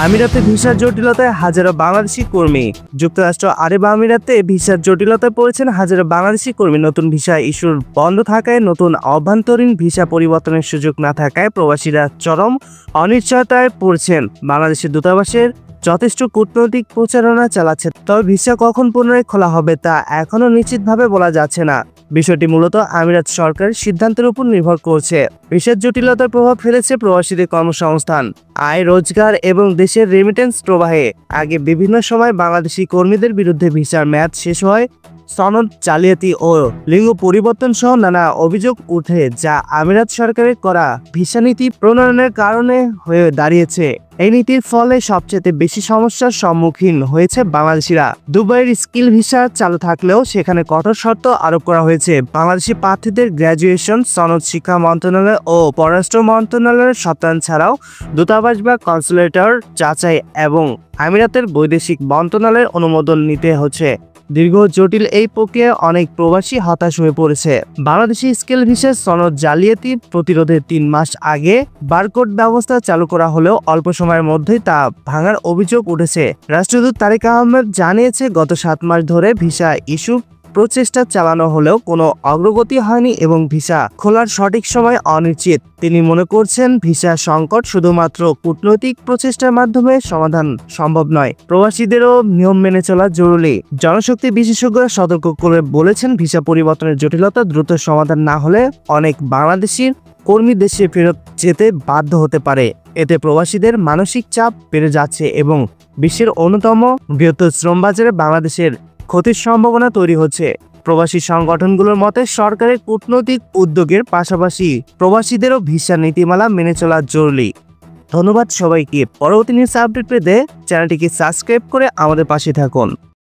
আমিরাতে ভিসার জটিলতায় হাজারো বাংলাদেশি কর্মী। যুক্তরাষ্ট্র আরব আমিরাতে ভিসার জটিলতায় পড়েছেন হাজারো বাংলাদেশি কর্মী। নতুন ভিসা ইস্যুর বন্ধ থাকায়, নতুন অভ্যন্তরীণ ভিসা পরিবর্তনের সুযোগ না থাকায় প্রবাসীরা চরম অনিশ্চয়তায় পড়ছেন। বাংলাদেশের দূতাবাসের যথেষ্ট কূটনৈতিক প্রচারণা চালাচ্ছে, তবে ভিসা কখন পুনরায় খোলা হবে তা এখনও নিশ্চিতভাবে বলা যাচ্ছে না। বিষয়টি মূলত আমিরাত সরকারের সিদ্ধান্তের উপর নির্ভর করছে। ভিসার জটিলতার প্রভাব ফেলেছে প্রবাসীদের কর্মসংস্থান, আয়, রোজগার এবং দেশের রেমিটেন্স প্রবাহে। আগে বিভিন্ন সময় বাংলাদেশি কর্মীদের বিরুদ্ধে ভিসার মেয়াদ শেষ হয়, সনদ জালিয়াতি ও লিঙ্গ পরিবর্তন সহ নানা অভিযোগ উঠে, যা আমিরাত সরকারের করা ভিসা নীতি প্রণয়নের কারণে হয়ে দাঁড়িয়েছে। এই নীতির ফলে সবচেয়ে বেশি সমস্যার সম্মুখীন হয়েছে বাংলাদেশিরা। দুবাইয়ের স্কিল ভিসা চালু থাকলেও সেখানে কঠোর শর্ত আরোপ করা হয়েছে। বাংলাদেশি প্রার্থীদের গ্র্যাজুয়েশন, সনদ শিক্ষা মন্ত্রণালয় ও পররাষ্ট্র মন্ত্রণালয়ের সত্যায়ন ছাড়াও দূতাবাস বা কনসুলেটর যাচাই এবং আমিরাতের বৈদেশিক মন্ত্রণালয়ের অনুমোদন নিতে হচ্ছে। দীর্ঘ জটিল এই প্রক্রিয়ায় অনেক প্রবাসী হতাশ হয়ে পড়েছে। বাংলাদেশি স্কিল ভিসার সনদ জালিয়াতি প্রতিরোধে 3 মাস আগে বারকোড ব্যবস্থা চালু করা হলেও অল্প সময়ের মধ্যেই তা ভাঙার অভিযোগ উঠেছে। রাষ্ট্রদূত তারেক আহমেদ জানিয়েছে, গত 7 মাস ধরে ভিসা ইস্যু প্রচেষ্টা চালানো হলেও কোনো অগ্রগতি হয়নি এবং ভিসা খোলার সঠিক সময় অনিশ্চিত। তিনি মনে করছেন, ভিসা সংকট শুধুমাত্র কূটনৈতিক প্রচেষ্টার মাধ্যমে সমাধান সম্ভব নয়, প্রবাসীদেরও নিয়ম মেনে চলা জরুরি। জনশক্তি বিশেষজ্ঞরা সতর্ক করে বলেছেন, ভিসা পরিবর্তনের জটিলতা দ্রুত সমাধান না হলে অনেক বাংলাদেশি কর্মী দেশে ফেরত যেতে বাধ্য হতে পারে। এতে প্রবাসীদের মানসিক চাপ বেড়ে যাচ্ছে এবং বিশ্বের অন্যতম বৃহত্তর শ্রম বাজারে বাংলাদেশের ক্ষতির সম্ভাবনা তৈরি হচ্ছে। প্রবাসী সংগঠনগুলোর মতে, সরকারের কূটনৈতিক উদ্যোগের পাশাপাশি প্রবাসীদেরও ভিসা নীতিমালা মেনে চলা জরুরি। ধন্যবাদ সবাইকে। পরবর্তী নিউজ আপডেট পেতে চ্যানেলটিকে সাবস্ক্রাইব করে আমাদের পাশে থাকুন।